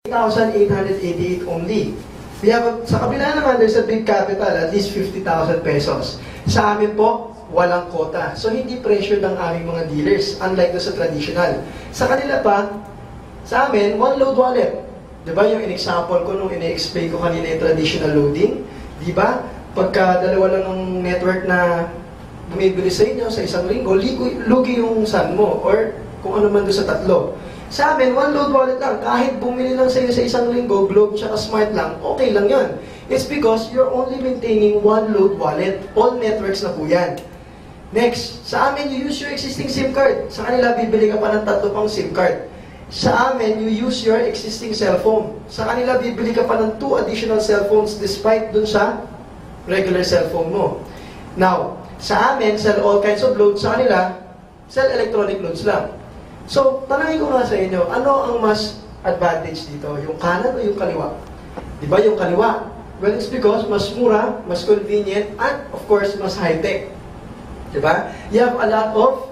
8,888 only. We have sa kabila naman, there's a big capital, at least 50,000 pesos. Sa amin po, walang quota. So, hindi pressured ang aming mga dealers, unlike sa traditional. Sa kanila pa, sa amin, one load wallet. Diba yung in-example ko nung ine-explain ko kanina yung traditional loading? Diba? Pagka dalawa lang ng network na bumibili sa inyo sa isang linggo, lugi yung SAN mo or kung ano man doon sa tatlo. Sa amin, one load wallet lang. Kahit bumili lang sa iyo sa isang linggo, Globe tsaka Smart lang, okay lang yun. It's because you're only maintaining one load wallet. All networks na po yan. Next, sa amin, you use your existing SIM card. Sa kanila, bibili ka pa ng 3 pang SIM card. Sa amin, you use your existing cellphone. Sa kanila, bibili ka pa ng 2 additional cellphones despite dun sa regular cellphone mo. Now, sa amin, sell all kinds of loads. Sa kanila, sell electronic loads lang. So, tanongin ko nga sa inyo, ano ang mas advantage dito? Yung kanan o yung kaliwa? Diba yung kaliwa? Well, it's because mas mura, mas convenient, and of course, mas high-tech. Diba? You have a lot of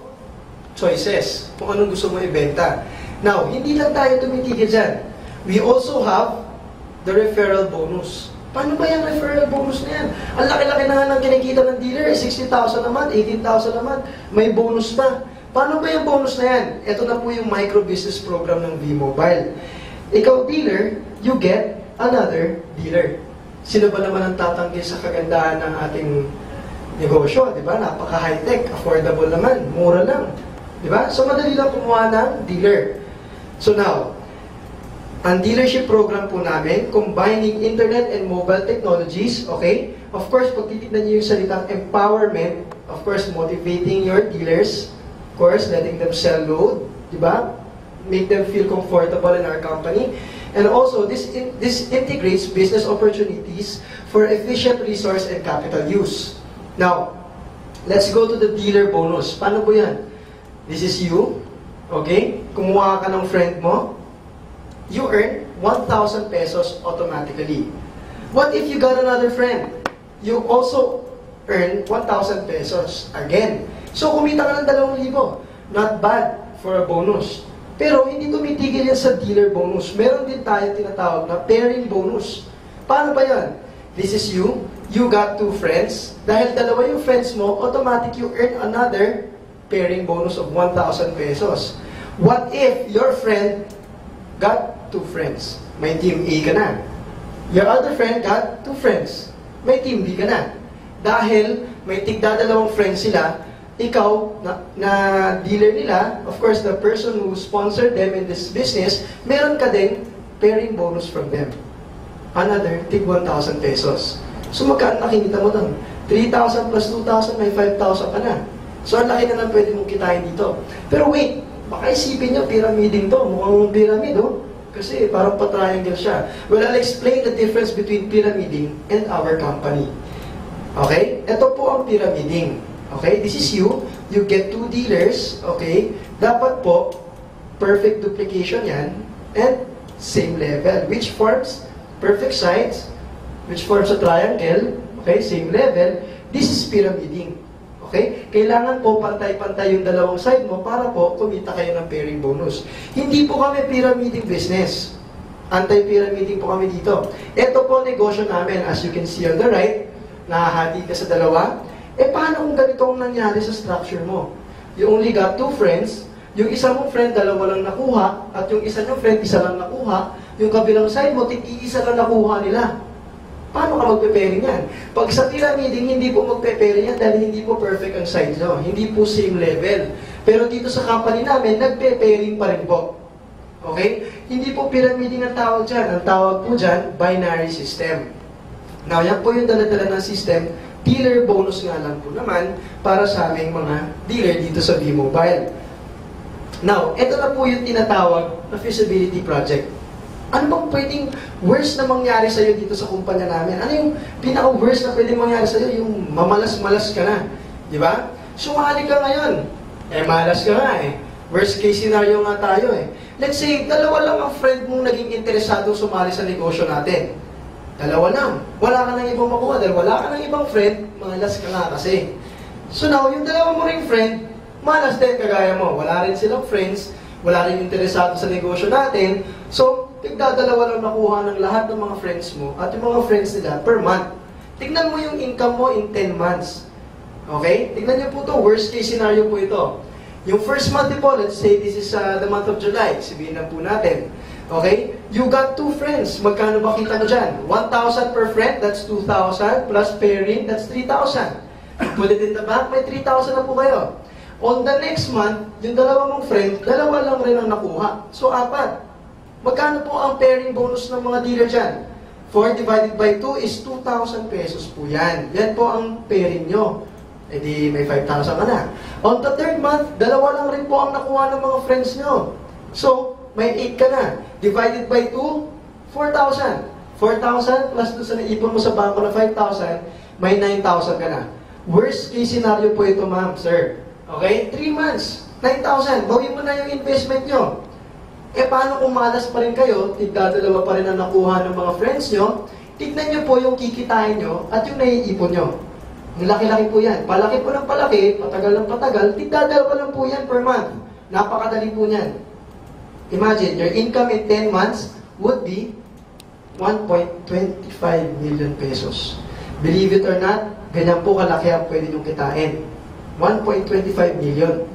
choices kung anong gusto mo ibenta. Now, hindi lang tayo tumitigil dyan. We also have the referral bonus. Paano ba yung referral bonus na yan? Ang laki-laki na nga ng kinikita ng dealer, 60,000 a month, 18,000 a month, may bonus pa. Paano ba yung bonus na yan? Ito na po yung micro-business program ng V-Mobile. Ikaw, dealer, you get another dealer. Sino ba naman ang tatanggi sa kagandahan ng ating negosyo? Diba? Napaka-high-tech, affordable naman, mura lang. Diba? So, madali lang kumuha ng dealer. So now, ang dealership program po namin, combining internet and mobile technologies, okay? Of course, pag titignan niyo yung salitang empowerment, of course, motivating your dealers, of course, letting them sell load, di ba? Make them feel comfortable in our company. And also, this integrates business opportunities for efficient resource and capital use. Now, let's go to the dealer bonus. Paano po yan? This is you, okay? Kumuha ka ng friend mo, you earn 1,000 pesos automatically. What if you got another friend? You also earn 1,000 pesos again. So, kumita ka ng 2,000. Not bad for a bonus. Pero, hindi tumitigil yan sa dealer bonus. Meron din tayo tinatawag na pairing bonus. Paano ba yan? This is you. You got 2 friends. Dahil 2 yung friends mo, automatic you earn another pairing bonus of 1,000 pesos. What if your friend got 2 friends? May team A ka na. Your other friend got 2 friends. May team B ka na. Dahil may tigda-2 friends sila, ikaw, na dealer nila, of course, the person who sponsored them in this business, meron ka din pairing bonus from them. Another, tig 1,000 pesos. So, magkaan nakikita mo lang? 3,000 plus 2,000, may 5,000 ka na. So, ang laki na lang pwede mong kitain dito. Pero wait, baka isipin nyo, pyramiding to. Mukhang pyramid, oh. Kasi parang pa-triangle siya. Well, I'll explain the difference between pyramiding and our company. Okay? Ito po ang pyramiding. Okay? This is you. You get 2 dealers. Okay? Dapat po, perfect duplication yan. And same level. Which forms perfect sides. Which forms a triangle. Okay? Same level. This is pyramiding. Okay? Kailangan po pantay-pantay yung 2 side mo para po kumita kayo ng pairing bonus. Hindi po kami pyramiding business. Anti-pyramiding po kami dito. Ito po negosyo namin. As you can see on the right, nahahati ka sa 2. Eh, paano kung ganito ang nangyari sa structure mo? You only got 2 friends, yung isa mong friend, 2 lang nakuha, at yung isa nyong friend, 1 lang nakuha, yung kabilang side mo, tig-1 lang nakuha nila. Paano ka magpe-pairing yan? Pag sa pyramiding, hindi po magpe-pairing yan dahil hindi po perfect ang sides nyo. Hindi po same level. Pero dito sa company namin, nagpe-pairing pa rin po. Okay? Hindi po pyramiding ang tawag dyan. Ang tawag po dyan, binary system. Now, yan po yung dala-dala ng system. Dealer bonus nga lang po naman para sa aming mga dealer dito sa V-Mobile. Now, ito na po yung tinatawag na feasibility project. Ano bang pwedeng worst na mangyari sa'yo dito sa kumpanya namin? Ano yung pinaka-worst na pwedeng mangyari sa'yo? Yung mamalas-malas ka na. Di ba? Sumali ka ngayon. Eh, malas ka nga eh. Worst case scenario nga tayo eh. Let's say, 2 lang ang friend mong naging interesado sumali sa negosyo natin. 2 lang. Wala ka nang ibang makuha dahil wala ka nang ibang friend, malas ka nga kasi. So now, yung 2 mo ring friend, malas din kagaya mo. Wala rin silang friends, wala rin interesado sa negosyo natin. So, tigdadalawa lang nakuha ng lahat ng mga friends mo at yung mga friends nila per month. Tignan mo yung income mo in 10 months. Okay? Tignan niyo po ito. Worst case scenario po ito. Yung first month po, let's say this is the month of July. Sabihin lang po natin. Okay? You got 2 friends. Magkano ba kita mo dyan? 1,000 per friend, that's 2,000. Plus pairing, that's 3,000. Put it in the bank, may 3,000 na po kayo. On the next month, yung dalawa mong friend, dalawa lang rin ang nakuha. So, 4. Magkano po ang pairing bonus ng mga dealer dyan? 4 divided by 2 is 2,000 pesos po yan. Yan po ang pairing nyo. E di may 5,000 ka na. On the third month, dalawa lang rin po ang nakuha ng mga friends nyo. So, may 8 ka na. Divided by 2, 4,000. 4,000 plus doon sa naipon mo sa bangko na 5,000, may 9,000 ka na. Worst case scenario po ito, ma'am, sir. Okay? 3 months, 9,000. Bawin mo na yung investment nyo. Eh, paano kung malas pa rin kayo, tigdadalawa pa rin ang nakuha ng mga friends nyo, tignan nyo po yung kikitain nyo at yung naiipon nyo. Ang laki-laki po yan. Palaki po ng palaki, patagal ng patagal, tigdadalawa lang po yan per month. Napakadali po yan. Imagine, your income in 10 months would be 1.25 million pesos. Believe it or not, ganyan po kalaki ang pwede nyong kitain. 1.25 million.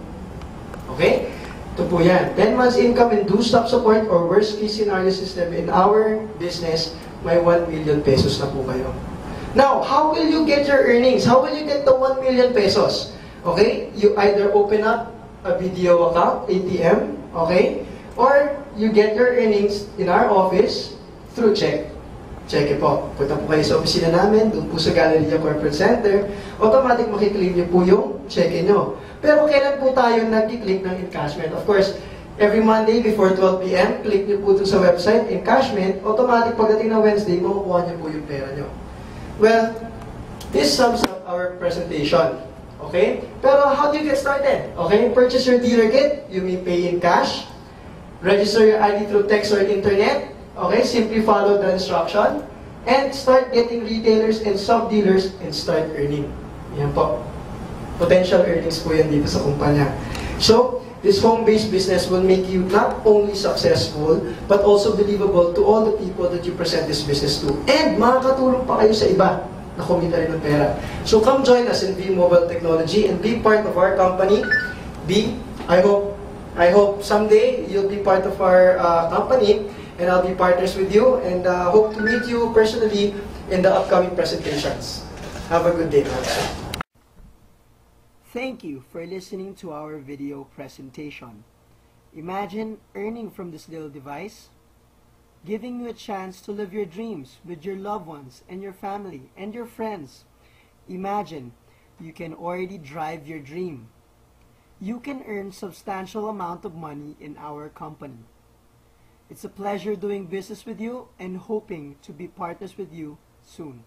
Okay? Ito po yan. 10 months income and do stop support or worst case scenario system in our business, may 1 million pesos na po kayo. Now, how will you get your earnings? How will you get the 1 million pesos? Okay? You either open up a video account, ATM, okay? Or you get your earnings in our office through check. Check it po. Punta po kayo sa opisina namin, doon po sa Galleria Corporate Center, automatic makiklaim niyo po yung check nyo. Pero kailan po tayo nag-click ng encashment? Of course, every Monday before 12 p.m., click niyo po dun sa website, encashment, automatic pagdating ng Wednesday, makukuha niyo po yung pera nyo. Well, this sums up our presentation. Okay? Pero how do you get started? Okay? Purchase your dealer kit, you may pay in cash, register your ID through text or internet, okay? Simply follow the instruction, and start getting retailers and sub-dealers and start earning. Yan po. Potential earnings po yan dito sa kumpanya. So, this home-based business will make you not only successful, but also believable to all the people that you present this business to. And makakatulong pa kayo sa iba na kumita rin ng pera. So, come join us in V Mobile Technology and be part of our company. I hope someday you'll be part of our company, and I'll be partners with you, and hope to meet you personally in the upcoming presentations. Have a good day, man. Thank you for listening to our video presentation. Imagine earning from this little device, giving you a chance to live your dreams with your loved ones and your family and your friends. Imagine you can already drive your dream. You can earn substantial amount of money in our company. It's a pleasure doing business with you and hoping to be partners with you soon.